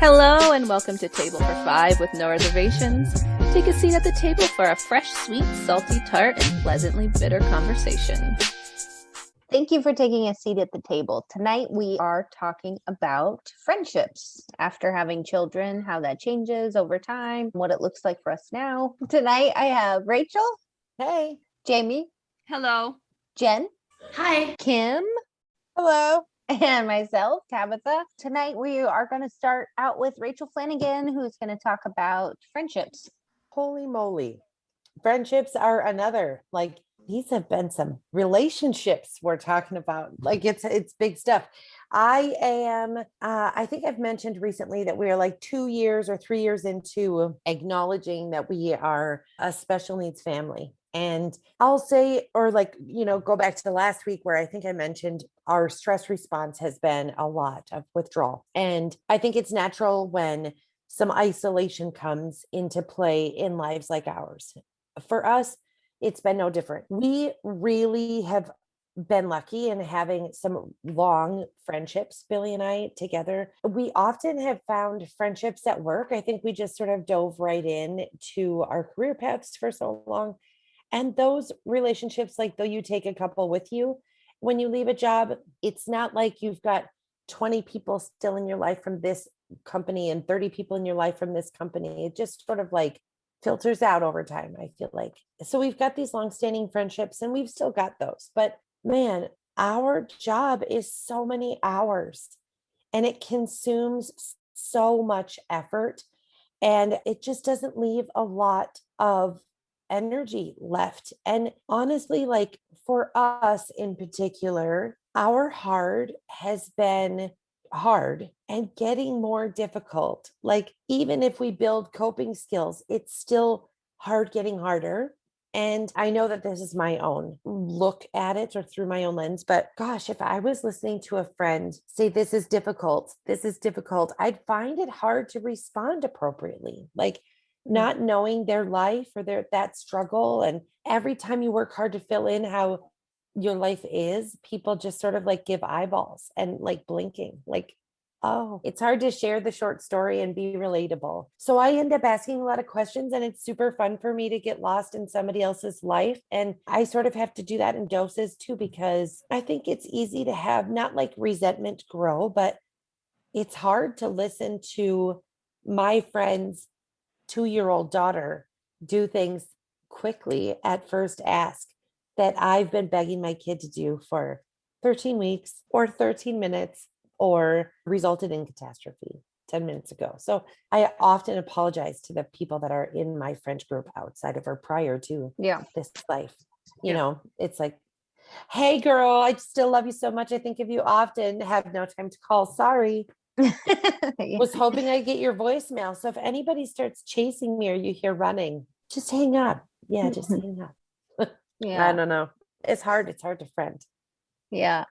Hello and welcome to Table for Five with no reservations. Take a seat at the table for a fresh, sweet, salty, tart, and pleasantly bitter conversation. Thank you for taking a seat at the table. Tonight we are talking about friendships after having children, how that changes over time, what it looks like for us now. Tonight I have Rachel. Hey. Jamie. Hello. Jen. Hi. Kim. Hello. And myself, Tabitha. Tonight we are going to start out with Rachel Flanagan, who's going to talk about friendships. Holy moly. Friendships are another, these have been some relationships we're talking about. It's big stuff. I think I've mentioned recently that we are like 2 years or 3 years into acknowledging that we are a special needs family. And I'll say, go back to last week where I think I mentioned our stress response has been a lot of withdrawal. And I think it's natural when some isolation comes into play in lives like ours. For us, it's been no different. We really have been lucky in having some long friendships, Billy and I together. We often have found friendships at work. I think we just sort of dove right in to our career paths for so long. And those relationships, though you take a couple with you, when you leave a job, it's not like you've got 20 people still in your life from this company and 30 people in your life from this company. It just sort of filters out over time, I feel like. So we've got these longstanding friendships and we've still got those. But man, our job is so many hours and it consumes so much effort. And it just doesn't leave a lot of energy left. And honestly, for us in particular, our hard has been hard and getting more difficult. Even if we build coping skills, it's still hard getting harder. And I know that this is my own look at it or through my own lens, but gosh, if I was listening to a friend say, this is difficult, I'd find it hard to respond appropriately. Not knowing their life or that struggle. And every time you work hard to fill in how your life is, people just sort of give eyeballs and blinking, oh, it's hard to share the short story and be relatable. So I end up asking a lot of questions and it's super fun for me to get lost in somebody else's life. And I sort of have to do that in doses too, because I think it's easy to have not resentment grow, but it's hard to listen to my friend's 2-year-old daughter do things quickly at first ask that I've been begging my kid to do for 13 weeks or 13 minutes or resulted in catastrophe 10 minutes ago. So I often apologize to the people that are in my French group outside of or prior to this life. You know, it's hey girl, I still love you so much. I think of you often, have no time to call. Sorry. Was hoping I'd get your voicemail. So if anybody starts chasing me or you hear running, just hang up. Yeah, just hang up. Yeah. I don't know. It's hard. It's hard to friend. Yeah.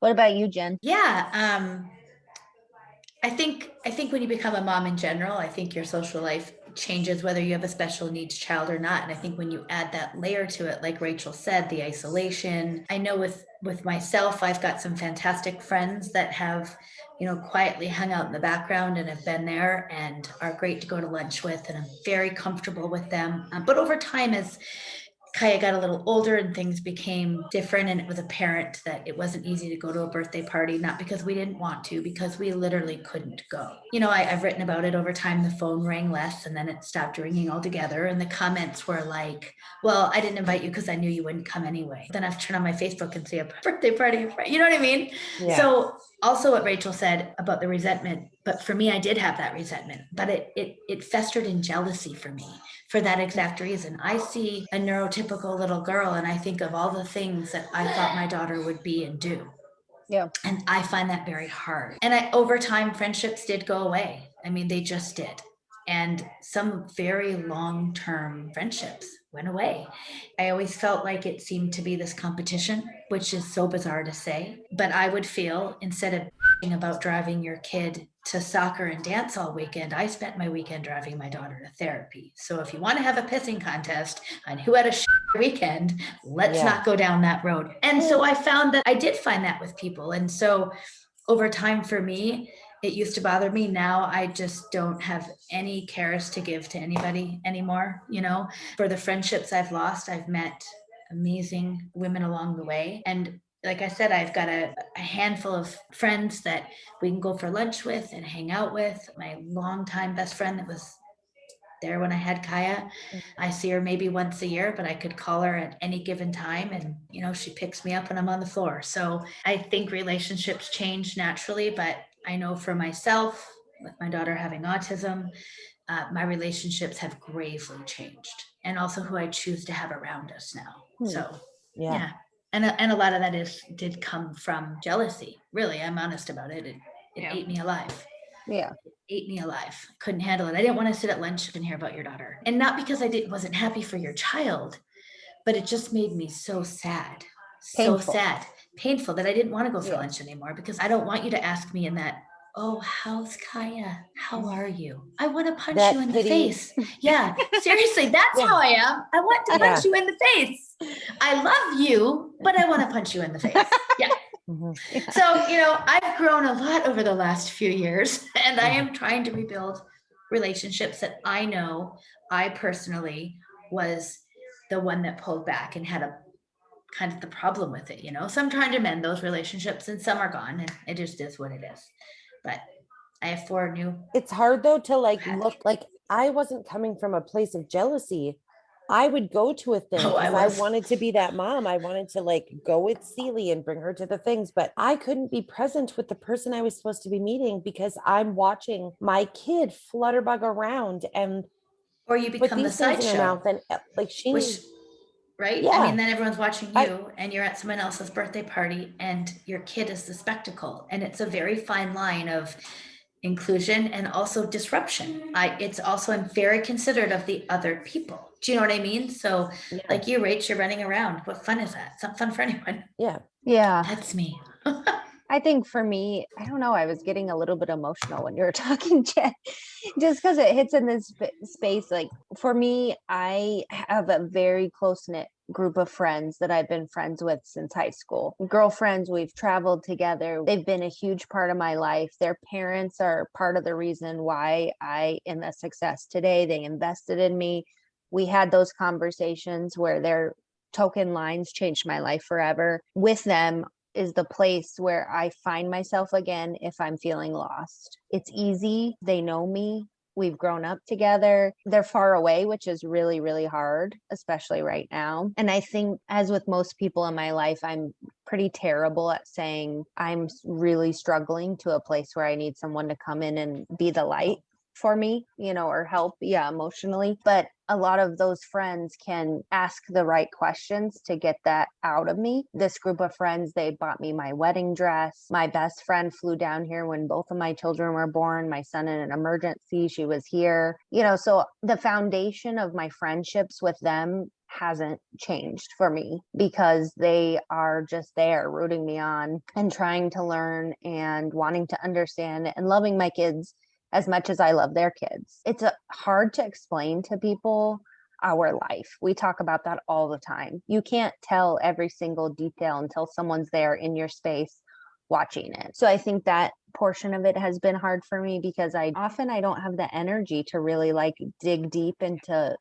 What about you, Jen? Yeah. I think when you become a mom in general, I think your social life changes whether you have a special needs child or not. And I think when you add that layer to it, like Rachel said, the isolation, I know with myself, I've got some fantastic friends that have, quietly hung out in the background and have been there and are great to go to lunch with. And I'm very comfortable with them. But over time, as Kaya got a little older and things became different, and it was apparent that it wasn't easy to go to a birthday party, not because we didn't want to, because we literally couldn't go. I've written about it over time. The phone rang less and then it stopped ringing altogether. And the comments were like, well, I didn't invite you because I knew you wouldn't come anyway. Then I have to turn on my Facebook and see a birthday party. You know what I mean? Yeah. So also what Rachel said about the resentment, but for me, I did have that resentment, but it festered in jealousy for me. For that exact reason. I see a neurotypical little girl and I think of all the things that I thought my daughter would be and do. Yeah. And I find that very hard. And over time, friendships did go away. I mean, they just did. And some very long-term friendships went away. I always felt like it seemed to be this competition, which is so bizarre to say. But I would feel, instead of about driving your kid to soccer and dance all weekend, I spent my weekend driving my daughter to therapy. So if you want to have a pissing contest on who had a weekend, let's not go down that road. And so I found that I did find that with people. And so over time for me, It used to bother me. Now I just don't have any cares to give to anybody anymore. For the friendships I've lost, I've met amazing women along the way. And like I said, I've got a handful of friends that we can go for lunch with and hang out with. My longtime best friend that was there when I had Kaya. I see her maybe once a year, but I could call her at any given time and, she picks me up when I'm on the floor. So I think relationships change naturally, but I know for myself, with my daughter having autism, my relationships have gravely changed, and also who I choose to have around us now. So yeah. And a lot of that did come from jealousy. Really, I'm honest about it. It ate me alive. Yeah. Ate me alive. Couldn't handle it. I didn't want to sit at lunch and hear about your daughter. And not because I wasn't happy for your child, but it just made me so sad. Painful. So sad. Painful that I didn't want to go for lunch anymore, because I don't want you to ask me in that, oh, how's Kaya? How are you? I want to punch you in the face. Yeah, seriously, that's how I am. I want to punch you in the face. I love you, but I want to punch you in the face. Yeah. So, I've grown a lot over the last few years, and I am trying to rebuild relationships that I know I personally was the one that pulled back and had a kind of the problem with it, So I'm trying to mend those relationships, and some are gone, and it just is what it is. But I have 4 new. It's hard though to look like I wasn't coming from a place of jealousy. I would go to a thing because I wanted to be that mom. I wanted to go with Celie and bring her to the things, but I couldn't be present with the person I was supposed to be meeting because I'm watching my kid flutterbug around or you become the sideshow. And Right? Yeah. I mean, then everyone's watching you and you're at someone else's birthday party and your kid is the spectacle. And it's a very fine line of inclusion and also disruption. It's also, I'm very considerate of the other people. Do you know what I mean? So like you, Rach, you're running around. What fun is that? It's not fun for anyone. Yeah. Yeah. That's me. I think for me, I don't know, I was getting a little bit emotional when you were talking, Jen, just because it hits in this space. Like for me, I have a very close-knit group of friends that I've been friends with since high school. Girlfriends, we've traveled together. They've been a huge part of my life. Their parents are part of the reason why I am a success today. They invested in me. We had those conversations where their token lines changed my life forever. With them is the place where I find myself again if I'm feeling lost. It's easy. They know me. We've grown up together. They're far away, which is really, really hard, especially right now. And I think, as with most people in my life, I'm pretty terrible at saying I'm really struggling to a place where I need someone to come in and be the light for me, or help, emotionally. But a lot of those friends can ask the right questions to get that out of me. This group of friends, they bought me my wedding dress. My best friend flew down here when both of my children were born. My son in an emergency, she was here. So the foundation of my friendships with them hasn't changed for me because they are just there rooting me on and trying to learn and wanting to understand and loving my kids as much as I love their kids. It's hard to explain to people our life. We talk about that all the time. You can't tell every single detail until someone's there in your space watching it. So I think that portion of it has been hard for me because I don't have the energy to really dig deep into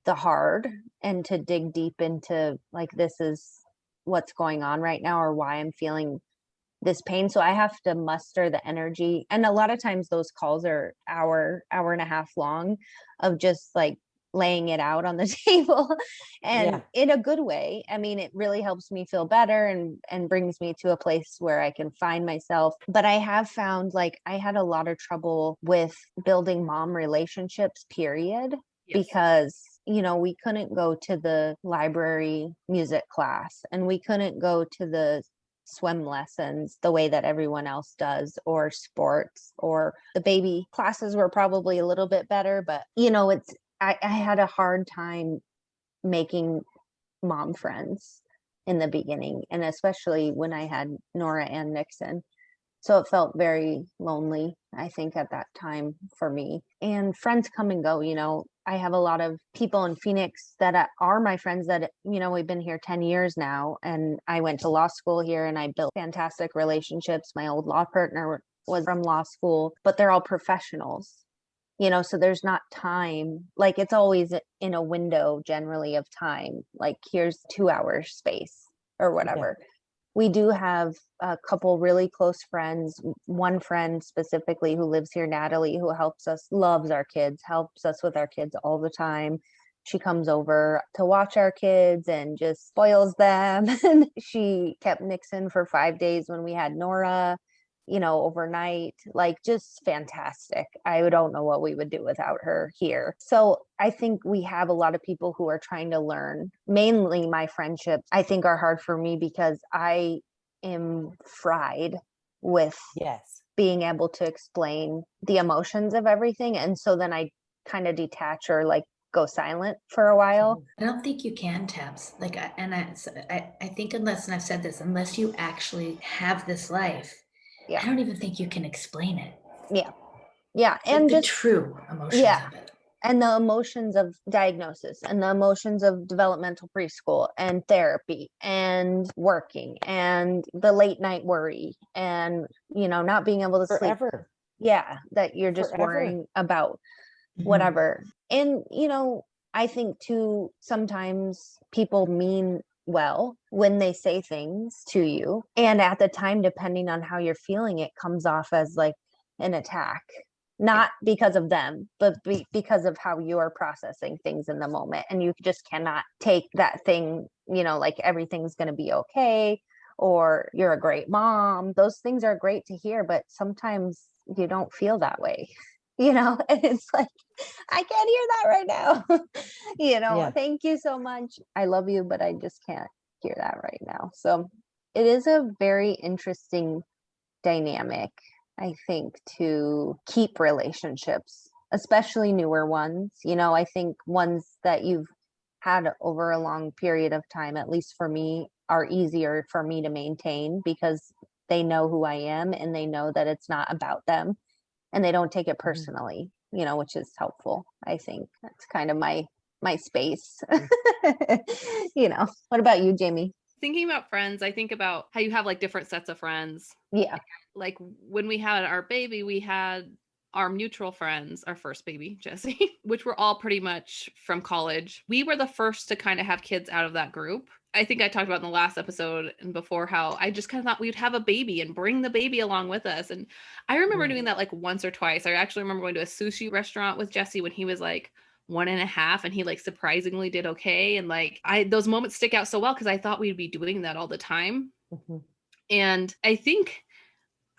the hard and to dig deep into this is what's going on right now or why I'm feeling this pain. So I have to muster the energy. And a lot of times those calls are hour and a half long of just laying it out on the table and in a good way. I mean, it really helps me feel better and brings me to a place where I can find myself. But I have found I had a lot of trouble with building mom relationships, period, because we couldn't go to the library music class and we couldn't go to the swim lessons the way that everyone else does, or sports, or the baby classes were probably a little bit better, but I had a hard time making mom friends in the beginning, and especially when I had Nora and Nixon. So it felt very lonely, I think, at that time for me. And friends come and go, I have a lot of people in Phoenix that are my friends that, we've been here 10 years now. And I went to law school here and I built fantastic relationships. My old law partner was from law school, but they're all professionals, so there's not time. Like it's always in a window generally of time. Like here's 2 hours space or whatever. We do have a couple really close friends. One friend specifically who lives here, Natalie, who helps us, loves our kids, helps us with our kids all the time. She comes over to watch our kids and just spoils them. And she kept Nixon for 5 days when we had Nora, overnight, like just fantastic. I don't know what we would do without her here. So I think we have a lot of people who are trying to learn. Mainly my friendships, I think, are hard for me because I am fried with being able to explain the emotions of everything. And so then I kind of detach or like go silent for a while. I don't think you can, Tabs. Like, I think unless, and I've said this, unless you actually have this life, I don't even think you can explain it. Yeah. And the just true emotions of it. And the emotions of diagnosis and the emotions of developmental preschool and therapy and working and the late night worry and, not being able to sleep. Yeah. That you're just worrying about whatever. And, I think too, sometimes people mean well when they say things to you. And at the time, depending on how you're feeling, it comes off as like an attack, not because of them, but because of how you're processing things in the moment. And you just cannot take that thing, like everything's going to be okay, or you're a great mom. Those things are great to hear, but sometimes you don't feel that way. And it's like, I can't hear that right now. Thank you so much. I love you, but I just can't hear that right now. So it is a very interesting dynamic, I think, to keep relationships, especially newer ones. I think ones that you've had over a long period of time, at least for me, are easier for me to maintain because they know who I am and they know that it's not about them. And they don't take it personally, which is helpful. I think that's kind of my space. What about you, Jamie? Thinking about friends, I think about how you have like different sets of friends. Yeah. Like when we had our baby, we had our mutual friends, our first baby, Jesse, which were all pretty much from college. We were the first to kind of have kids out of that group. I think I talked about in the last episode and before how I just kind of thought we'd have a baby and bring the baby along with us. And I remember doing that like once or twice. I actually remember going to a sushi restaurant with Jesse when he was like 1.5 and he like surprisingly did okay. And like those moments stick out so well because I thought we'd be doing that all the time. And I think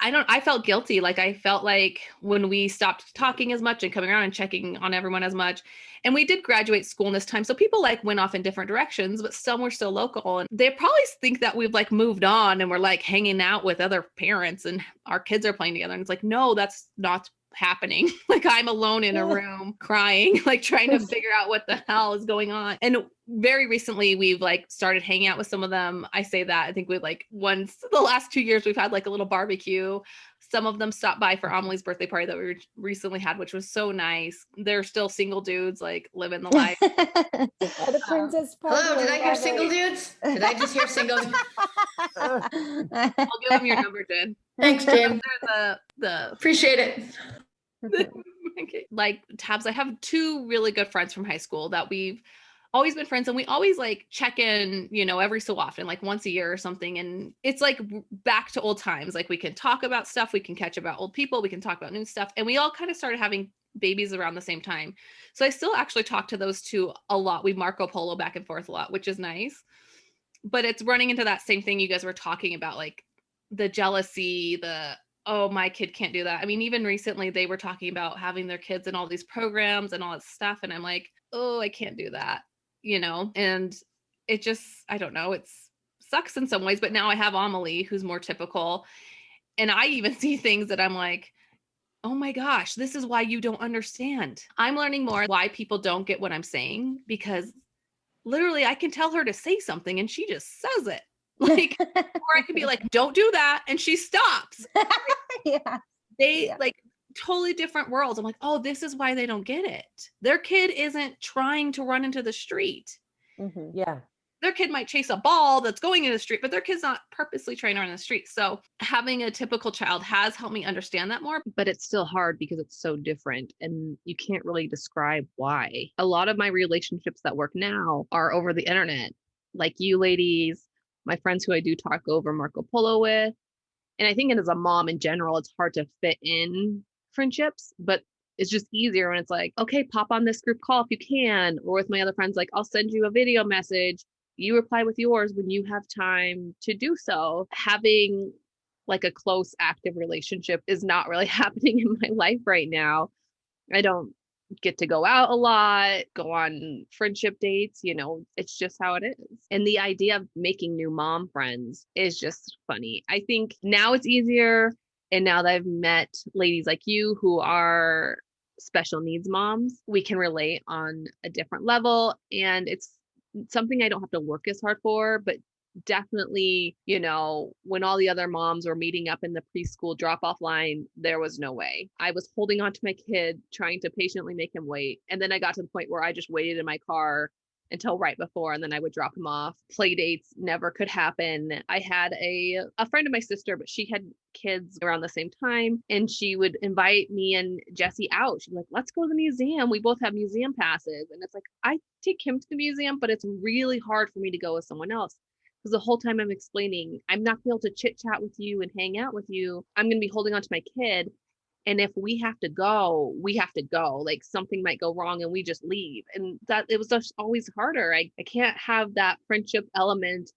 I felt guilty. Like I felt like when we stopped talking as much and coming around and checking on everyone as much, and we did graduate school in this time. So people like went off in different directions, but some were still local. And they probably think that we've like moved on and we're like hanging out with other parents and our kids are playing together. And it's like, no, that's not happening. Like I'm alone in a room crying, like trying to figure out what the hell is going on. And very recently we've like started hanging out with some of them. I say that I think we like once the last 2 years we've had like a little barbecue. Some of them stopped by for Amelie's birthday party that we recently had, which was so nice. They're still single dudes, like living the life. The princess party. Hello, did I hear single dudes? Did I just hear single dudes? I'll give them your number, Jen. Thanks, Jim. The Appreciate it. Like Tabs, I have 2 really good friends from high school that we've always been friends and we always like check in, every so often, like once a year or something. And it's like back to old times. Like we can talk about stuff, we can catch about old people, we can talk about new stuff. And we all kind of started having babies around the same time. So I still actually talk to those 2 a lot. We Marco Polo back and forth a lot, which is nice. But it's running into that same thing you guys were talking about, like the jealousy, oh, my kid can't do that. I mean, even recently they were talking about having their kids in all these programs and all that stuff. And I'm like, oh, I can't do that, and it just, I don't know, it sucks in some ways, but now I have Amelie who's more typical. And I even see things that I'm like, oh my gosh, this is why you don't understand. I'm learning more why people don't get what I'm saying, because literally I can tell her to say something and she just says it. Like, or I could be like, don't do that. And she stops. Like totally different worlds. I'm like, oh, this is why they don't get it. Their kid isn't trying to run into the street. Yeah. their kid might chase a ball that's going in the street, but their kid's not purposely trying to run in the street. So having a typical child has helped me understand that more. But it's still hard because it's so different and you can't really describe why. A lot of my relationships that work now are over the internet, like you ladies, my friends who I do talk over Marco Polo with. And I think as a mom in general, it's hard to fit in friendships, but it's just easier when it's like, okay, pop on this group call if you can. Or with my other friends, like, I'll send you a video message. You reply with yours when you have time to do so. Having like a close, active relationship is not really happening in my life right now. I don't get to go out a lot, go on friendship dates, it's just how it is. And the idea of making new mom friends is just funny. I think now it's easier. And now that I've met ladies like you who are special needs moms, we can relate on a different level. And it's something I don't have to work as hard for, but definitely, when all the other moms were meeting up in the preschool drop-off line, there was no way. I was holding on to my kid, trying to patiently make him wait. And then I got to the point where I just waited in my car until right before, and then I would drop him off. Play dates never could happen. I had a friend of my sister, but she had kids around the same time, and she would invite me and Jesse out. She'd be like, let's go to the museum. We both have museum passes. And it's like, I take him to the museum, but it's really hard for me to go with someone else. Because the whole time I'm explaining, I'm not going to be able to chit chat with you and hang out with you. I'm going to be holding on to my kid. And if we have to go, we have to go. Like something might go wrong and we just leave. And that it was just always harder. I can't have that friendship element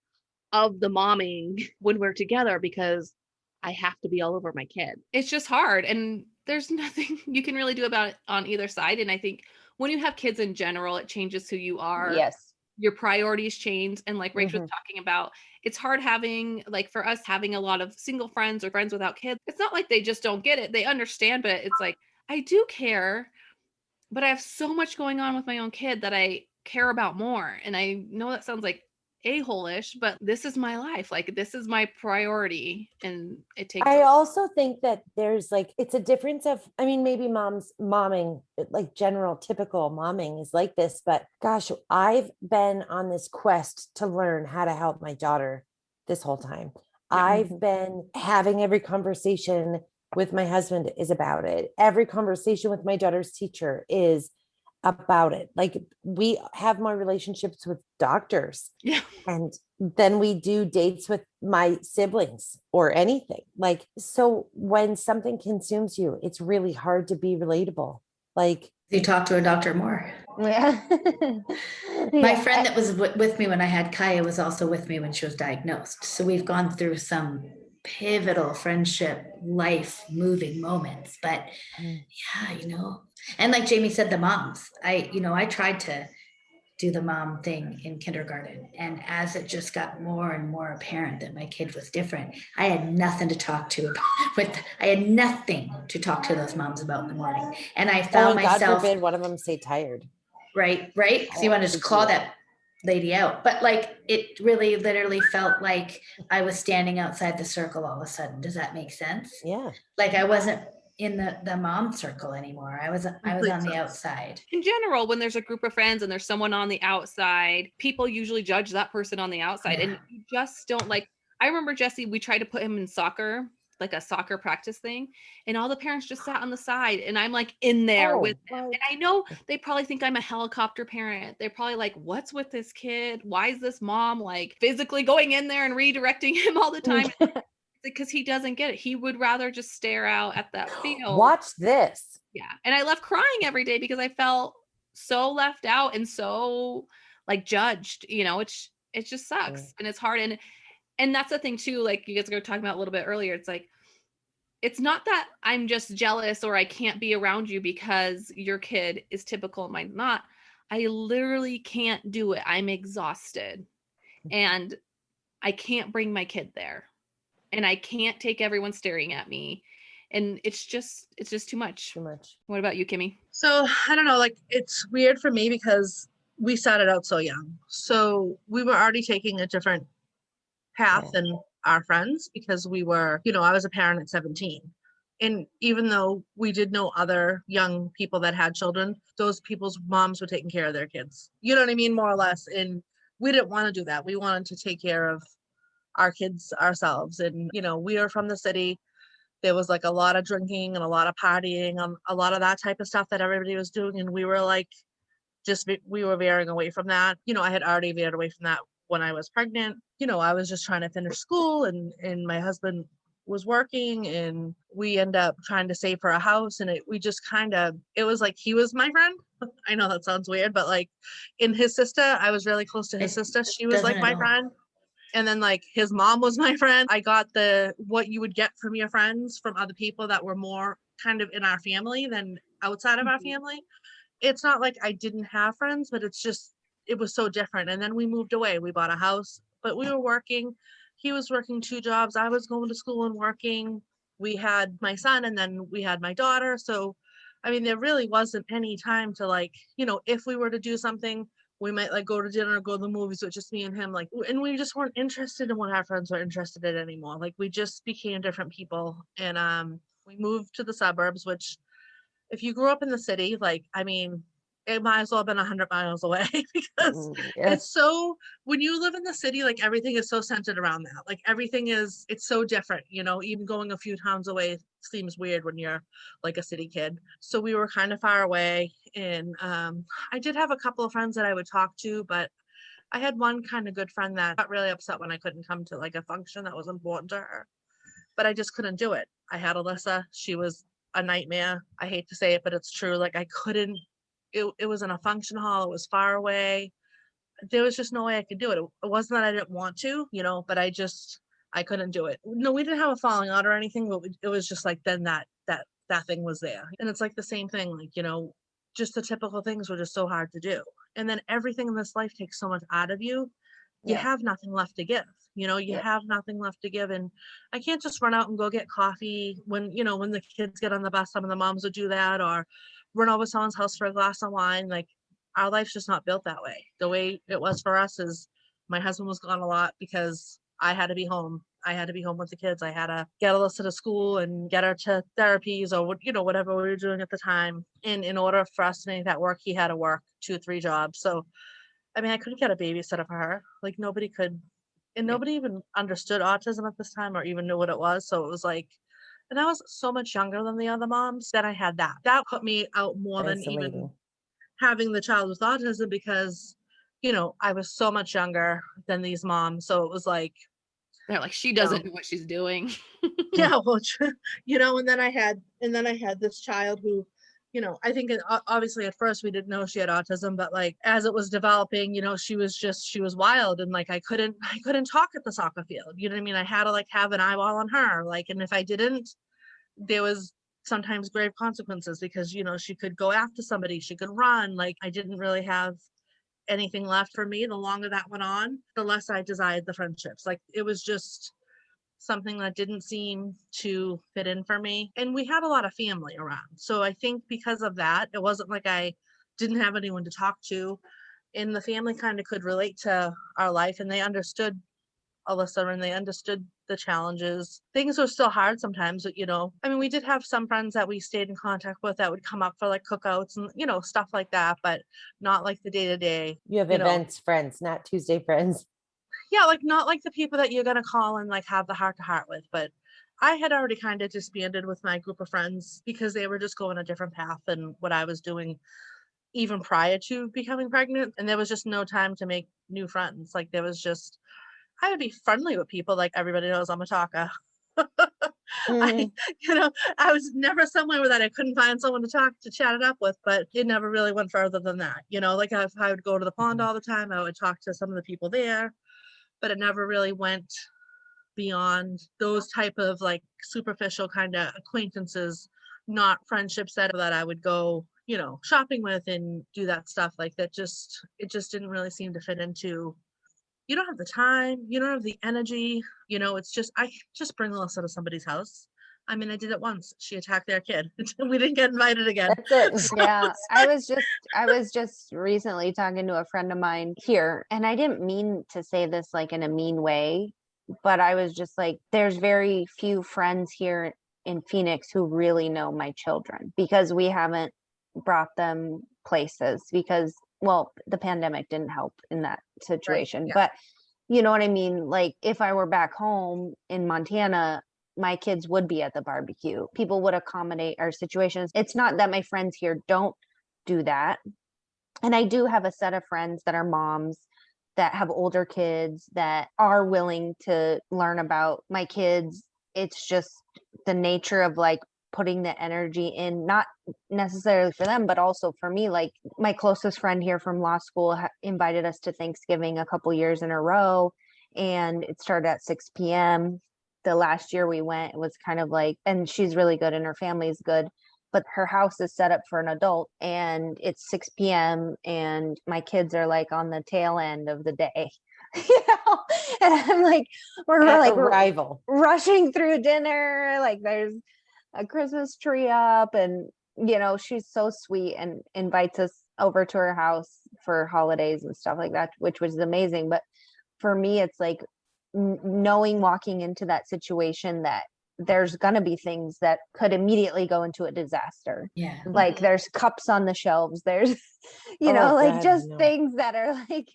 of the momming when we're together because I have to be all over my kid. It's just hard. And there's nothing you can really do about it on either side. And I think when you have kids in general, it changes who you are. Yes. Your priorities change. And like Rachel was talking about, it's hard having, like for us, having a lot of single friends or friends without kids. It's not like they just don't get it. They understand, but it's like, I do care, but I have so much going on with my own kid that I care about more. And I know that sounds like a-hole-ish, but this is my life. Like this is my priority. And it takes I also think that there's like, it's a difference of, maybe momming, like general typical momming is like this, but gosh, I've been on this quest to learn how to help my daughter this whole time. I've been having every conversation with my husband is about it. Every conversation with my daughter's teacher is about it. Like we have more relationships with doctors, and then we do dates with my siblings or anything. Like, so when something consumes you, it's really hard to be relatable. Like you talk to a doctor more. Yeah. My friend that was with me when I had Kaya was also with me when she was diagnosed. So we've gone through some pivotal friendship, life moving moments, but and like Jamie said, the moms, I tried to do the mom thing in kindergarten. And as it just got more and more apparent that my kid was different, I had nothing to talk to I had nothing to talk to those moms about in the morning. And I found myself, God forbid one of them say tired. Right. So you want to just claw that lady out. But like, it really literally felt like I was standing outside the circle all of a sudden. Does that make sense? Yeah. Like I wasn't in the mom circle anymore. I was on the outside. In general, when there's a group of friends and there's someone on the outside, people usually judge that person on the outside. And you just don't like, I remember Jesse, we tried to put him in soccer, like a soccer practice thing. And all the parents just sat on the side and I'm like in there with them. And I know they probably think I'm a helicopter parent. They're probably like, what's with this kid? Why is this mom like physically going in there and redirecting him all the time? Because he doesn't get it. He would rather just stare out at that field. Watch this. Yeah. And I left crying every day because I felt so left out and so like judged, it just sucks and it's hard. And that's the thing too, like you guys were talking about a little bit earlier. It's like, it's not that I'm just jealous or I can't be around you because your kid is typical and mine's not. I literally can't do it. I'm exhausted and I can't bring my kid there. And I can't take everyone staring at me. And it's just too much. What about you, Kimmy? So I don't know, like it's weird for me because we started out so young. So we were already taking a different path than our friends because we were, I was a parent at 17. And even though we did know other young people that had children, those people's moms were taking care of their kids. You know what I mean? More or less. And we didn't want to do that. We wanted to take care of our kids ourselves. And, you know, we are from the city. There was like a lot of drinking and a lot of partying, a lot of that type of stuff that everybody was doing. And we were like, we were veering away from that. You know, I had already veered away from that when I was pregnant. You know, I was just trying to finish school, and my husband was working, and we end up trying to save for a house. And it was like he was my friend. I know that sounds weird, but like in his sister, I was really close to his It sister. She was like doesn't my at all. friend. And then like his mom was my friend. I got what you would get from your friends from other people that were more kind of in our family than outside of our family. It's not like I didn't have friends, but it was so different. And then we moved away. We bought a house, but we were working. He was working 2 jobs. I was going to school and working. We had my son, and then we had my daughter. So, I mean, there really wasn't any time to like, you know, if we were to do something, we might like go to dinner or go to the movies with just me and him. Like, and we just weren't interested in what our friends were interested in anymore. Like, we just became different people. And we moved to the suburbs, which if you grew up in the city, like, I mean, it might as well have been 100 miles away because Yeah. it's so, when you live in the city, like everything is so centered around that. Like it's so different, you know, even going a few towns away seems weird when you're like a city kid. So we were kind of far away. And I did have a couple of friends that I would talk to, but I had one kind of good friend that got really upset when I couldn't come to like a function that was important to her, but I just couldn't do it. I had Alyssa. She was a nightmare. I hate to say it, but it's true. Like I couldn't, it was in a function hall. It was far away. There was just no way I could do it. It wasn't that I didn't want to, you know, but I couldn't do it. No, we didn't have a falling out or anything, but it was just like, then that thing was there. And it's like the same thing, like, you know, just the typical things were just so hard to do. And then everything in this life takes so much out of you. You Yeah. have nothing left to give. You know, you Yep. have nothing left to give. And I can't just run out and go get coffee when, you know, when the kids get on the bus. Some of the moms would do that, or run over someone's house for a glass of wine. Like our life's just not built that way. The way it was for us is my husband was gone a lot because I had to be home. I had to be home with the kids. I had to get Alyssa to school and get her to therapies or, you know, whatever we were doing at the time. And in order for us to make that work, he had to work 2-3 jobs. So, I mean, I couldn't get a babysitter for her. Like nobody could, and nobody even understood autism at this time or even knew what it was. So it was like, and I was so much younger than the other moms that I had that. That put me out more than even Isolating. having the child with autism because, you know, I was so much younger than these moms. So it was like, They're like, she doesn't know what she's doing. yeah, well, you know, and then I had this child who, you know, I think obviously at first we didn't know she had autism, but like as it was developing, you know, she was wild. And like I couldn't talk at the soccer field. You know what I mean? I had to like have an eyeball on her. Like, and if I didn't, there was sometimes grave consequences because, you know, she could go after somebody, she could run. Like I didn't really have anything left for me. The longer that went on, the less I desired the friendships. Like it was just something that didn't seem to fit in for me. And we had a lot of family around. So I think because of that, it wasn't like I didn't have anyone to talk to. And the family kind of could relate to our life and they understood Alyssa and they understood the challenges. Things were still hard sometimes, but you know, I mean, we did have some friends that we stayed in contact with that would come up for like cookouts and, you know, stuff like that, but not like the day to day. You have you know. events friends, not Tuesday friends. Yeah, like not like the people that you're gonna call and like have the heart to heart with, but I had already kind of disbanded with my group of friends because they were just going a different path than what I was doing even prior to becoming pregnant. And there was just no time to make new friends. Like there was just, I would be friendly with people. Like everybody knows I'm a talker. Mhm. You know, I was never somewhere that I couldn't find someone to chat it up with, but it never really went further than that. You know, like if I would go to the pond all the time, I would talk to some of the people there, but it never really went beyond those type of like superficial kind of acquaintances, not friendships that I would go, you know, shopping with and do that stuff. Like that it just didn't really seem to fit into. You don't have the time, you don't have the energy, you know, it's just I just bring Alyssa to somebody's house. I mean, I did it once. She attacked their kid. We didn't get invited again. That's it. So Yeah, it's I was just recently talking to a friend of mine here, and I didn't mean to say this like in a mean way, but I was just like, there's very few friends here in Phoenix who really know my children because we haven't brought them places because well, the pandemic didn't help in that situation, yeah. but you know what I mean? Like if I were back home in Montana, my kids would be at the barbecue. People would accommodate our situations. It's not that my friends here don't do that. And I do have a set of friends that are moms that have older kids that are willing to learn about my kids. It's just the nature of like putting the energy in, not necessarily for them, but also for me. Like my closest friend here from law school invited us to Thanksgiving a couple years in a row, and it started at 6 p.m. The last year we went, it was kind of like, and she's really good and her family's good, but her house is set up for an adult and it's 6 p.m. and my kids are like on the tail end of the day. You know, and I'm like, we're At like arrival. rushing through dinner, like there's a Christmas tree up, and you know, she's so sweet and invites us over to her house for holidays and stuff like that, which was amazing. But for me, it's like knowing walking into that situation that there's going to be things that could immediately go into a disaster. Yeah. Like Mhm. there's cups on the shelves, there's you Oh, know, like God, just no. things that are like,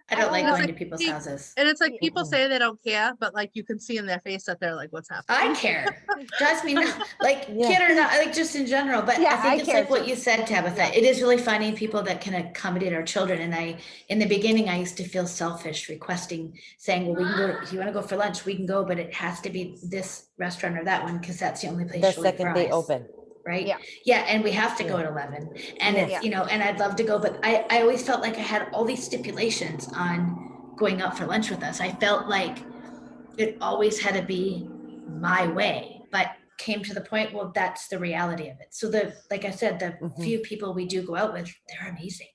I don't like It's going like to people's pe- houses. And it's like people Mhm. say they don't care, but like you can see in their face that they're like, what's happening? I care. Drives me nuts. Like Yeah. kid or not, like just in general. But Yeah, I think I it's care like what too. you said, Tabitha. Yeah. It is really finding people that can accommodate our children. And in the beginning, I used to feel selfish requesting, saying, well, we can go, if you want to go for lunch, we can go, but it has to be this restaurant or that one, because that's the only place The she'll eat second they fries. open. Right? Yeah. Yeah. And we have to go Yeah. at 11. And Yeah. it's, you know, and I'd love to go, but I always felt like I had all these stipulations on going out for lunch with us. I felt like it always had to be my way, but came to the point, well, that's the reality of it. So like I said, the Mhm. few people we do go out with, they're amazing.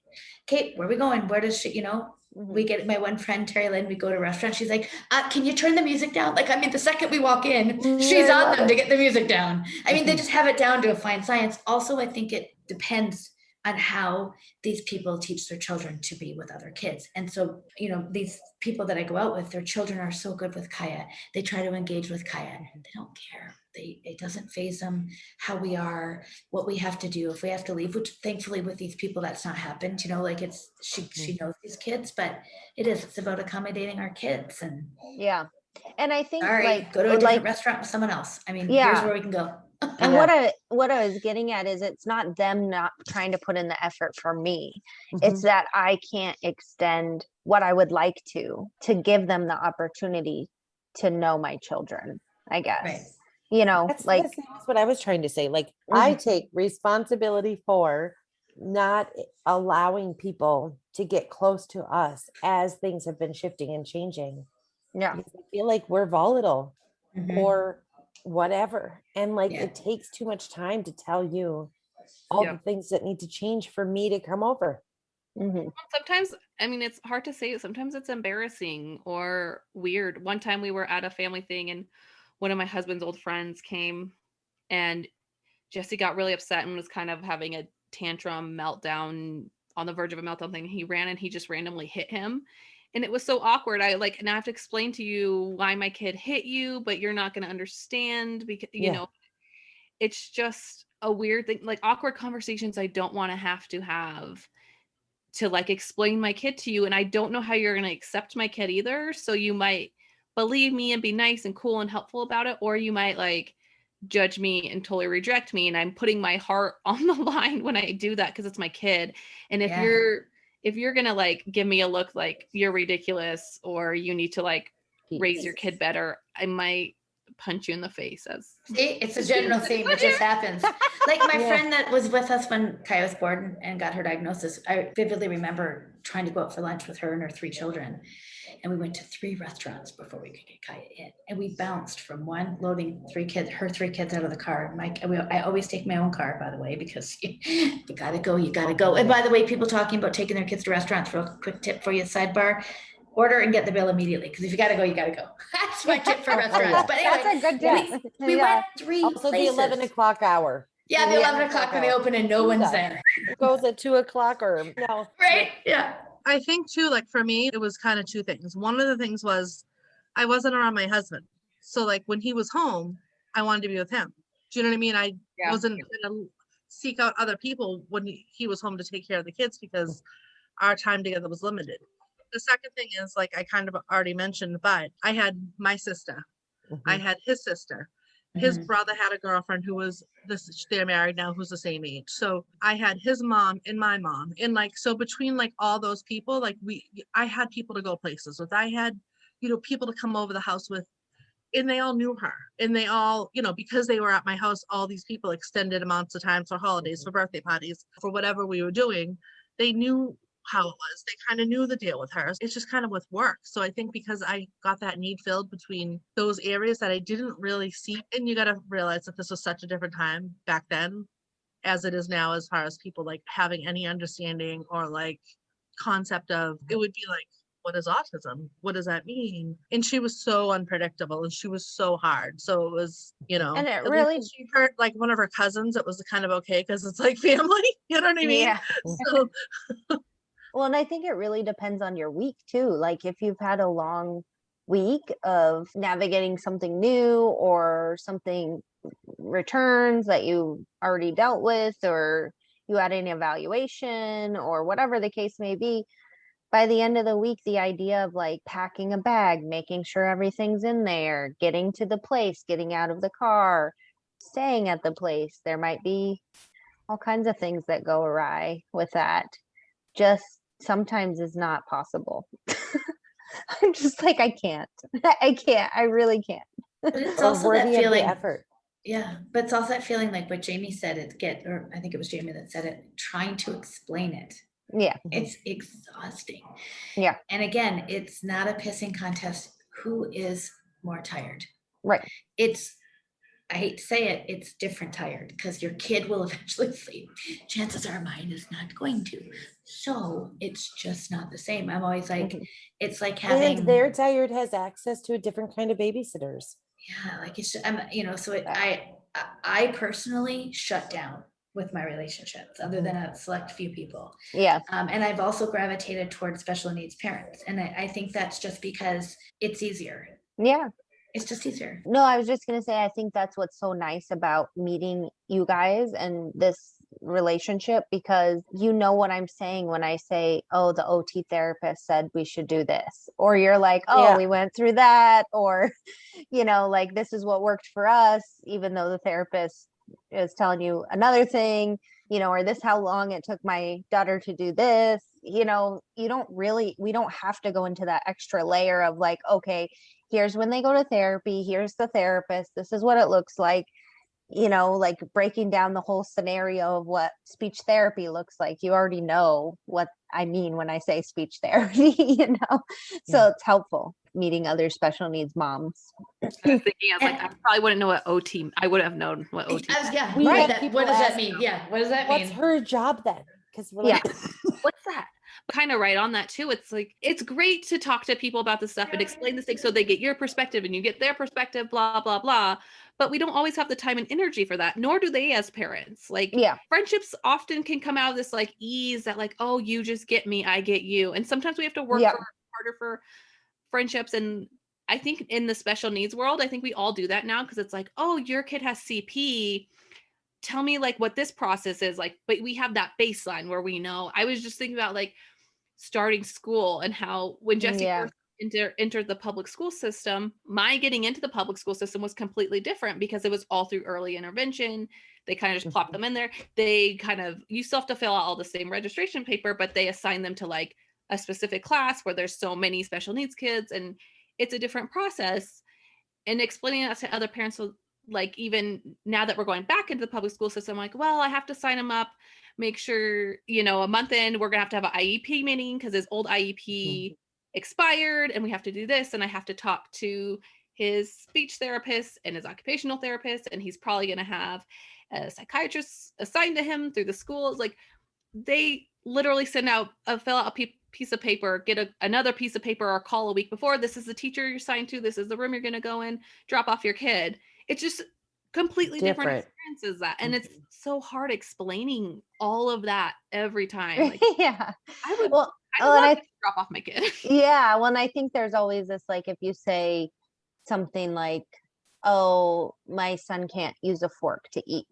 Kate, where are we going? Where does she, you know, we get my one friend, Terry Lynn, we go to a restaurant. She's like, can you turn the music down? Like, I mean, the second we walk in, she's I on love them it. to get the music down. I mean, they Mhm. just have it down to a fine science. Also, I think it depends on how these people teach their children to be with other kids. And so, you know, these people that I go out with, their children are so good with Kaya. They try to engage with Kaya and they don't care. It doesn't faze them how we are, what we have to do, if we have to leave, which thankfully with these people, that's not happened, you know, like she knows these kids, but it's about accommodating our kids. And Yeah. And I think sorry, like, go to a different restaurant with someone else. I mean, here's where we can go. And Yeah. what I was getting at is it's not them not trying to put in the effort for me. It's Mhm. that I can't extend what I would like to give them the opportunity to know my children, I guess. Right. You know, That's like the same as what I was trying to say. Like I take responsibility for not allowing people to get close to us as things have been shifting and changing. yeah. Because I feel like we're volatile Mhm. or whatever. And like Yeah. it takes too much time to tell you all Yeah. the things that need to change for me to come over. Mhm. Sometimes, I mean, it's hard to say. Sometimes it's embarrassing or weird. One time we were at a family thing and one of my husband's old friends came and Jesse got really upset and was kind of having a tantrum meltdown, on the verge of a meltdown thing. He ran and he just randomly hit him. And it was so awkward. I like, and I have to explain to you why my kid hit you, but you're not going to understand because, you Yeah. know, it's just a weird thing. Like awkward conversations I don't want to have to like explain my kid to you. And I don't know how you're going to accept my kid either. So you might believe me and be nice and cool and helpful about it, or you might like judge me and totally reject me. And I'm putting my heart on the line when I do that because it's my kid. And Yeah. if you're gonna like give me a look like you're ridiculous or you need to like raise your kid better, I might punch you in the face. As See, it's a general theme. It just happens. Like my friend that was with us when Kaya was born and got her diagnosis, I vividly remember trying to go out for lunch with her and her 3 children. And we went to 3 restaurants before we could get Kaya in. And we bounced from one, loading her 3 kids out of the car. I always take my own car, by the way, because you gotta go. And by the way, people talking about taking their kids to restaurants, real quick tip for you, sidebar. Order and get the bill immediately, because if you gotta go, you gotta go. That's my tip for restaurants. yeah. But anyway, That's a good tip. we went 3 Also places. the 11 o'clock hour. Yeah, the 11 o'clock when they open and no one's there. It goes at 2 o'clock or no. Right? Yeah. I think too, like for me, it was kind of 2 things. One of the things was I wasn't around my husband. So like when he was home, I wanted to be with him. Do you know what I mean? I wasn't gonna seek out other people when he was home to take care of the kids because our time together was limited. The second thing is, like I kind of already mentioned, but I had my sister, I Mhm. had his sister, his Mhm. brother had a girlfriend who was this, they're married now, who's the same age. So I had his mom and my mom. And like, so between like all those people, like I had people to go places with. I had, people to come over the house with, and they all knew her. And they all, because they were at my house, all these people extended amounts of times for holidays, for birthday parties, for whatever we were doing, they knew how it was. They kind of knew the deal with her. It's just kind of with work. So I think because I got that need filled between those areas that I didn't really see, and you got to realize that this was such a different time back then as it is now, as far as people like having any understanding or like concept of, it would be like, what is autism? What does that mean? And she was so unpredictable and she was so hard. So it was, And it at least really, when she hurt like one of her cousins, it was kind of okay because it's like family, you know what I mean? yeah. So Well, and I think it really depends on your week too. Like if you've had a long week of navigating something new or something returns that you already dealt with, or you had an evaluation or whatever the case may be, by the end of the week, the idea of like packing a bag, making sure everything's in there, getting to the place, getting out of the car, staying at the place, there might be all kinds of things that go awry with that. Just sometimes is not possible. I'm just like, I can't. I can't. I really can't. But it's Or also that worthy of the feeling. effort. Yeah, but it's also that feeling like what Jamie said, or I think it was Jamie that said it, trying to explain it. Yeah. It's exhausting. Yeah. And again, it's not a pissing contest. Who is more tired? Right. I hate to say it, it's different tired because your kid will eventually sleep. Chances are mine is not going to. So it's just not the same. I'm always like, Mhm. it's like And having, their tired has access to a different kind of babysitters. yeah, like it's, so I personally shut down with my relationships other than a select few people. Yeah. And I've also gravitated towards special needs parents. And I think that's just because it's easier. Yeah. It's just easier. No, I was just going to say, I think that's what's so nice about meeting you guys and this relationship, because you know what I'm saying when I say, oh, the OT therapist said we should do this. Or you're like, oh, Yeah. we went through that. Or, like this is what worked for us, even though the therapist is telling you another thing, or this how long it took my daughter to do this. We don't have to go into that extra layer of like, okay, here's when they go to therapy, here's the therapist, this is what it looks like, like breaking down the whole scenario of what speech therapy looks like. You already know what I mean when I say speech therapy, so it's helpful meeting other special needs moms. I was thinking, I probably wouldn't know what OT, I would have known what OT meant. Yeah, We right. had people What does that ask, mean? Yeah, what does that what's mean? her job then? Because we're Yeah. like, What's that? Kind of right on that too. It's like, it's great to talk to people about this stuff and explain this thing so they get your perspective and you get their perspective, blah, blah, blah. But we don't always have the time and energy for that, nor do they as parents. Like, Yeah. friendships often can come out of this like ease that like, oh, you just get me, I get you. And sometimes we have to work Yeah. harder for friendships. And I think in the special needs world, I think we all do that now because it's like, oh, your kid has CP. Tell me like what this process is like, but we have that baseline where we know. I was just thinking about like starting school and how when Jesse first entered the public school system, my getting into the public school system was completely different because it was all through early intervention. They kind of just plop them in there. You still have to fill out all the same registration paper, but they assign them to like a specific class where there's so many special needs kids and it's a different process. And explaining that to other parents, so like even now that we're going back into the public school system, like, well, I have to sign them up, make sure, a month in, we're gonna have an IEP meeting because his old IEP expired and we have to do this. And I have to talk to his speech therapist and his occupational therapist. And he's probably gonna have a psychiatrist assigned to him through the schools. Like they literally send out fill out a piece of paper, get another piece of paper or call a week before. This is the teacher you're assigned to. This is the room you're going to go in, drop off your kid. It's just completely different experiences that. And it's so hard explaining all of that every time. Like, yeah. I would Well, love to drop off my kid. Yeah. Well, and I think there's always this, like, if you say something like, oh, my son can't use a fork to eat.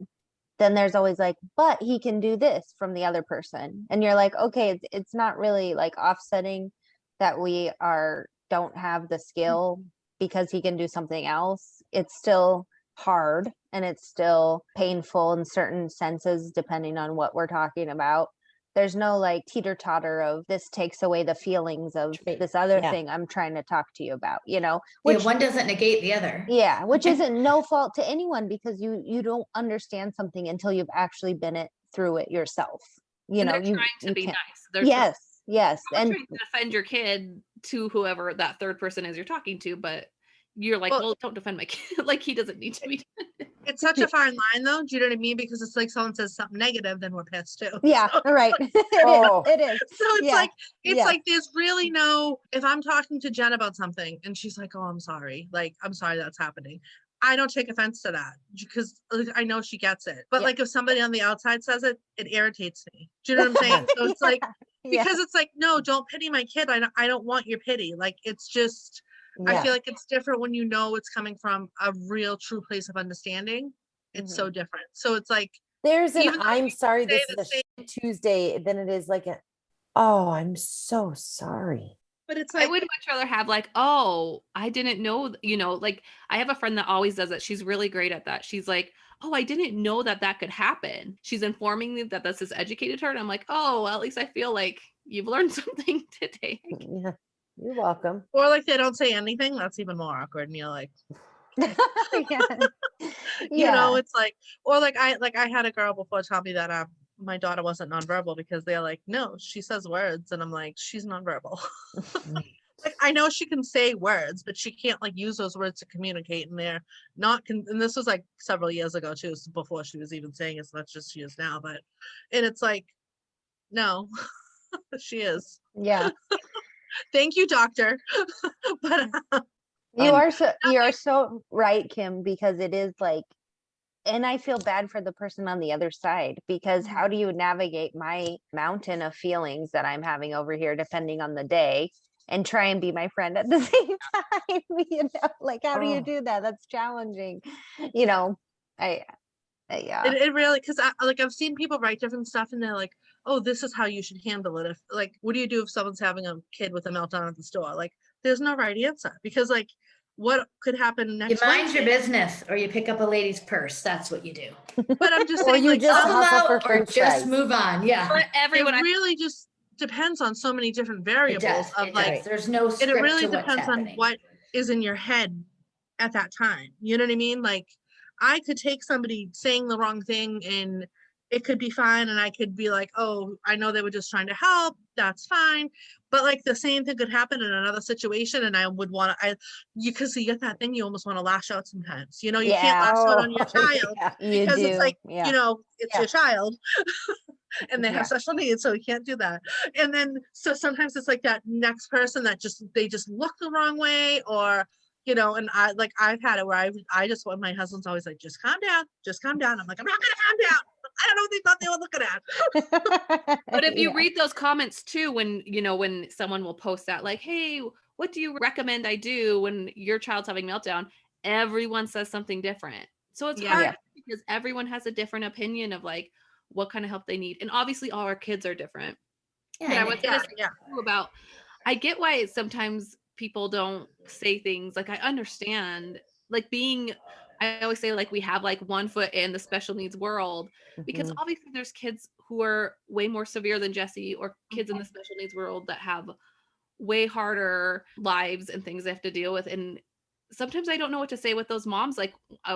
then there's always like, but he can do this from the other person. And you're like, okay, it's not really like offsetting that we don't have the skill because he can do something else. It's still hard and it's still painful in certain senses, depending on what we're talking about. There's no like teeter-totter of this takes away the feelings of this other Yeah. thing I'm trying to talk to you about, Yeah, which one doesn't negate the other. yeah, which isn't no fault to anyone, because you don't understand something until you've actually been through it yourself. And they're You trying to you be can't. nice. They're Yes, not and trying to defend your kid to whoever that third person is you're talking to, but you're like, well, don't defend my kid. Like, he doesn't need to be. It's such a fine line though. Do you know what I mean? Because it's like someone says something negative, then we're pissed too. yeah, So, right. Oh. It is. so it's Yeah. like, it's Yeah. like, there's really no, if I'm talking to Jen about something and she's like, oh, I'm sorry. Like, I'm sorry that's happening. I don't take offense to that because I know she gets it. But Yeah. like if somebody on the outside says it, it irritates me. Do you know what I'm saying? So it's like, Yeah. because it's like, no, don't pity my kid. I don't want your pity. Like, it's just, I feel like it's different when you know it's coming from a real true place of understanding. It's so different. So it's like, There's an even though I'm you sorry, say this the is a shit Tuesday, than it is like oh, I'm so sorry. but it's I like, would much rather have like, oh, I didn't know, like I have a friend that always does it. She's really great at that. She's like, oh, I didn't know that could happen. She's informing me that this has educated her. And I'm like, oh, well, at least I feel like you've learned something today. Yeah, you're welcome. or like they don't say anything. That's even more awkward. And you're like, you know, it's like, or like I had a girl before tell me that my daughter wasn't nonverbal because they're like, no, she says words, and I'm like, she's nonverbal. Like, I know she can say words, but she can't like use those words to communicate, and they're not. And this was like several years ago too, before she was even saying as much as she is now. But, and it's like, no, she is. Yeah. Thank you, doctor. But You are so right, Kim, because it is like, and I feel bad for the person on the other side, because how do you navigate my mountain of feelings that I'm having over here, depending on the day, and try and be my friend at the same time? Like, how do you do that? That's challenging. Yeah. it really, because I've seen people write different stuff and they're like, oh, this is how you should handle it. If like, what do you do if someone's having a kid with a meltdown at the store? Like, there's no right answer, because like, what could happen next? You mind your business, or you pick up a lady's purse. That's what you do. But I'm just Or saying, you like, just some- hustle for or french just fries. move on. Yeah. But everyone, it really just depends on so many different It variables does. of It like, does. There's no and script it really to what's depends on happening. what is in your head at that time. You know what I mean? Like, I could take somebody saying the wrong thing and it could be fine, and I could be like, oh, I know they were just trying to help, that's fine. But like the same thing could happen in another situation, and I would want to, because you get that thing, you almost want to lash out sometimes. You know, you can't lash out on your child You because it's do. like, Yeah. you know, it's your child. And they Yeah. have special needs, so you can't do that. And then so sometimes it's like that next person that they just look the wrong way, or you know. And I've had it where I just want, my husband's always like, just calm down, just calm down. I'm like, I'm not gonna calm down. I don't know what they thought they were looking at. but if you Yeah. read those comments too, when someone will post that, like, hey, what do you recommend I do when your child's having meltdown? Everyone says something different. So it's Yeah. hard Yeah. because everyone has a different opinion of like what kind of help they need. And obviously all our kids are different. Yeah, But I and was it- gonna say Yeah. too about, I get why sometimes people don't say things. Like, I understand, like, I always say, like, we have like one foot in the special needs world, because Mhm. obviously there's kids who are way more severe than Jesse, or kids in the special needs world that have way harder lives and things they have to deal with. And sometimes I don't know what to say with those moms. Like,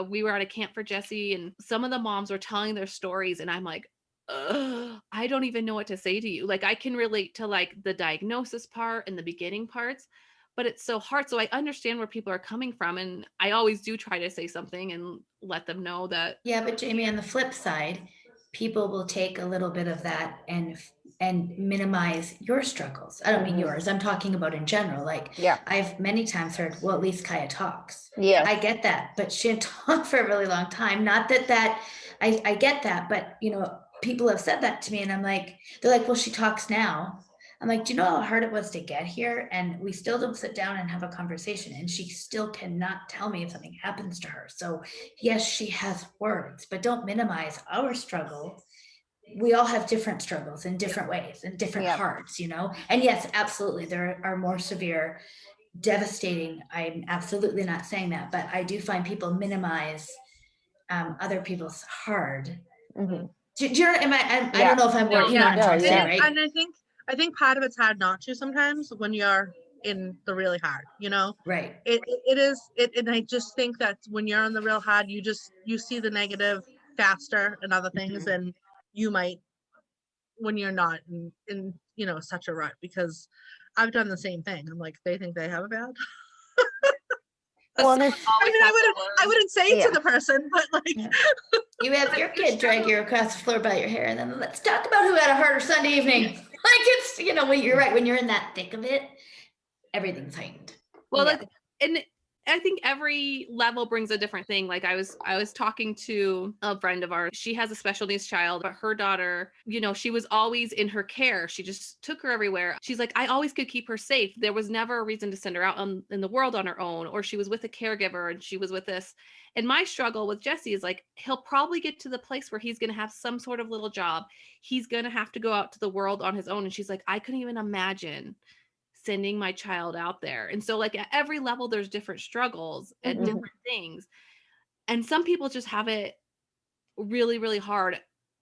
we were at a camp for Jesse, and some of the moms were telling their stories, and I'm like, ugh, I don't even know what to say to you. Like, I can relate to like the diagnosis part and the beginning parts, but it's so hard. So I understand where people are coming from, and I always do try to say something and let them know that. Yeah, but Jamie, on the flip side, people will take a little bit of that and minimize your struggles. I don't mean Mhm. yours. I'm talking about in general. Like, Yeah. I've many times heard, well, at least Kaya talks. Yes. I get that, but she didn't talk for a really long time. Not that I get that, but you know, people have said that to me, and I'm like, they're like, well, she talks now. I'm like, do you know how hard it was to get here? And we still don't sit down and have a conversation. And she still cannot tell me if something happens to her. So yes, she has words, but don't minimize our struggle. We all have different struggles in different ways and different Yeah. hearts, you know? And yes, absolutely, there are more severe, devastating. I'm absolutely not saying that, but I do find people minimize other people's hard. Mhm. Do you know, I Yeah. don't know if I'm, No. you know what I'm Yeah, trying to say, yeah. right? And I think part of it's hard not to sometimes when you're in the really hard, you know? Right. It is, and I just think that when you're in the real hard, you see the negative faster and other things, and you might, when you're not in, you know, such a rut, because I've done the same thing. I'm like, they think they have it bad. Well, Someone there's- always has to I learn. wouldn't say it Yeah. to the person, but like, Yeah. You have your kid drag you across the floor by your hair, and then let's talk about who had a harder Sunday evening. Like, it's, you know, when you're right, when you're in that thick of it, everything's heightened. Well, Yeah. like, and I think every level brings a different thing. Like I was talking to a friend of ours. She has a special needs child, but her daughter, you know, she was always in her care. She just took her everywhere. She's like, I always could keep her safe. There was never a reason to send her out in the world on her own, or she was with a caregiver and she was with this. And my struggle with Jesse is like, he'll probably get to the place where he's going to have some sort of little job. He's going to have to go out to the world on his own. And she's like, I couldn't even imagine sending my child out there. And so like at every level there's different struggles and Mhm. different things. And some people just have it really, really hard.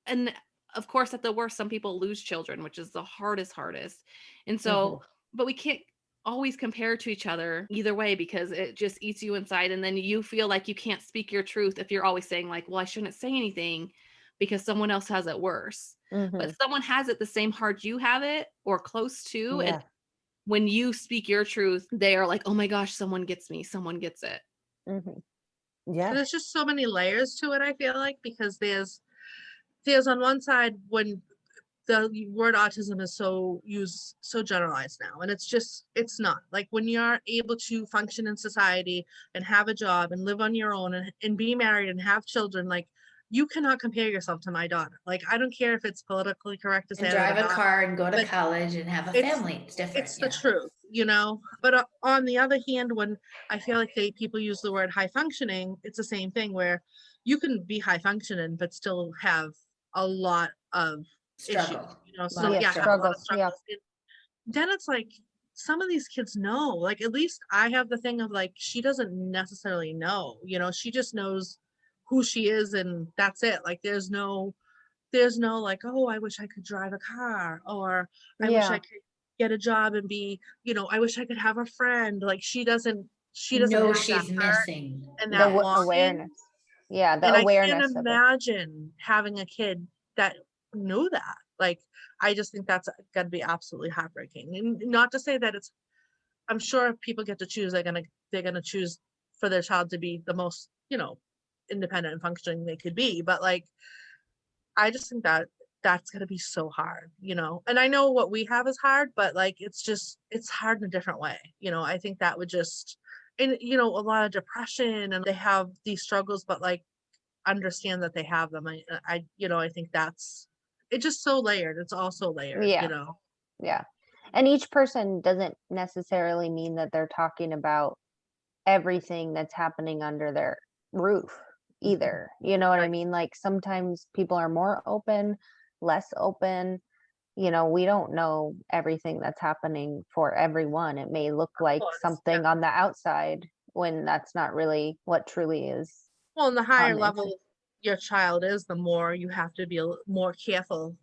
And of course, at the worst, some people lose children, which is the hardest. And so, but we can't always compare to each other either way, because it just eats you inside. And then you feel like you can't speak your truth if you're always saying like, well, I shouldn't say anything because someone else has it worse. Mhm. But someone has it the same hard you have it or close to. Yeah. And when you speak your truth, they are like, oh my gosh, someone gets me, someone gets it. Mhm. Yeah. there's just so many layers to it, I feel like, because there's on one side, when the word autism is so used, so generalized now, and it's not like, when you're able to function in society and have a job and live on your own and be married and have children, like, you cannot compare yourself to my daughter. Like, I don't care if it's politically correct to say And that or drive a not, car and go to but college and have a it's- family. It's different. it's the truth, you know. But on the other hand, when I feel like people use the word high functioning, it's the same thing, where you can be high functioning but still have a lot of Struggle. issues, you know. Lot So of yeah, have a lot of struggles, yeah. struggles. Then it's like, some of these kids know, like, at least I have the thing of like, she doesn't necessarily know, you know, she just knows who she is and that's it. Like, there's no like, oh, I wish I could drive a car, or I wish Yeah. I could get a job and be, you know, I wish I could have a friend. Like, she doesn't know have she's that hurt missing. and The that w- longing. awareness. Yeah, the And I awareness can't of it. imagine having a kid that knew that. Like, I just think that's gonna be absolutely heartbreaking. And not to say that I'm sure if people get to choose, they're gonna choose for their child to be the most, you know, independent and functioning they could be. But like, I just think that that's gonna be so hard, you know. And I know what we have is hard, but like, it's hard in a different way. You know, I think that would just, and you know, a lot of depression, and they have these struggles, but like, understand that they have them. You know, I think it's just so layered. It's all so layered, Yeah. you know. Yeah. And each person doesn't necessarily mean that they're talking about everything that's happening under their roof either. You know what I Right. mean? Like, sometimes people are more open, less open. You know, we don't know everything that's happening for everyone. It may look like course, something yeah. on the outside when that's not really what truly is. Well, and the higher the level your child is, the more you have to be more careful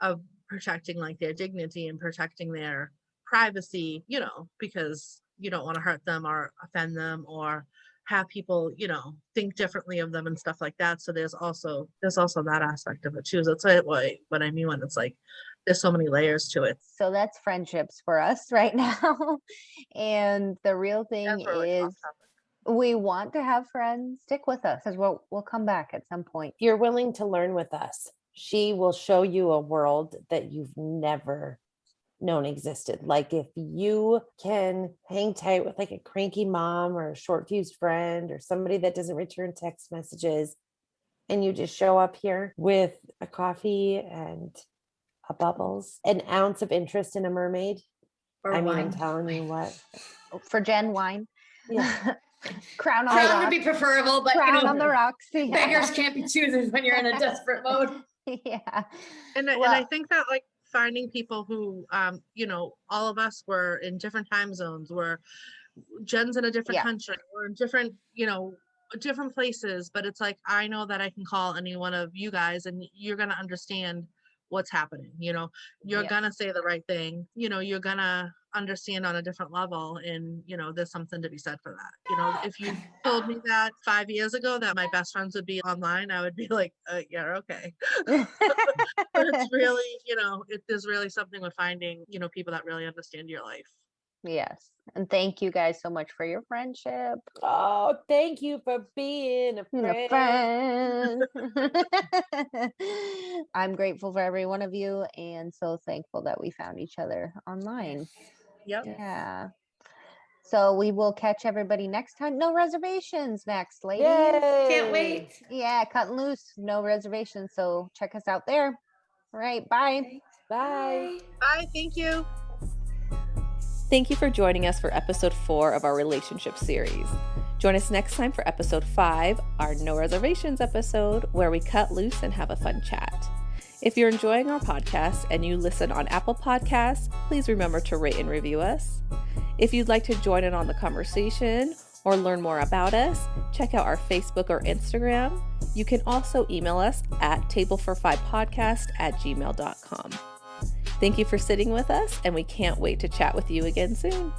of protecting like their dignity and protecting their privacy, you know, because you don't want to hurt them or offend them or have people, you know, think differently of them and stuff like that. So there's also that aspect of it too. That's what I mean when it's like, there's so many layers to it. So that's friendships for us right now. And the real thing That's really is, off topic. we want to have friends. Stick with us, because we'll come back at some point. If you're willing to learn with us, she will show you a world that you've never known existed. Like, if you can hang tight with like a cranky mom or a short fused friend or somebody that doesn't return text messages, and you just show up here with a coffee and Bubbles, an ounce of interest in a mermaid. Or I mean, I'm wine. telling you what. For Jen, wine. Yeah. Crown on the Crown would rocks. be preferable, but you Crown know, on the rocks. Yeah. beggars can't be choosers when you're in a desperate mode. Yeah. And I Well- think that like finding people who, all of us were in different time zones, where Jen's in a different Yeah. country, we're in different, different places, but it's like, I know that I can call any one of you guys and you're going to understand what's happening. You're Yeah. going to say the right thing, you're going to understand on a different level. And, there's something to be said for that. If you told me that 5 years ago that my best friends would be online, I would be like, yeah, okay. But it's really, there's really something with finding, people that really understand your life. Yes. And thank you guys so much for your friendship. Oh, thank you for being a A friend. friend. I'm grateful for every one of you and so thankful that we found each other online. Yep. Yeah. So we will catch everybody next time. No reservations next, ladies. Can't Yay. wait. Yeah, cut and loose, no reservations. So check us out there. All right, bye. Bye. Bye. Thank you. Thank you for joining us for episode 4 of our relationship series. Join us next time for episode 5, our No Reservations episode, where we cut loose and have a fun chat. If you're enjoying our podcast and you listen on Apple Podcasts, please remember to rate and review us. If you'd like to join in on the conversation or learn more about us, check out our Facebook or Instagram. You can also email us at tablefor5podcast@gmail.com. Thank you for sitting with us, and we can't wait to chat with you again soon.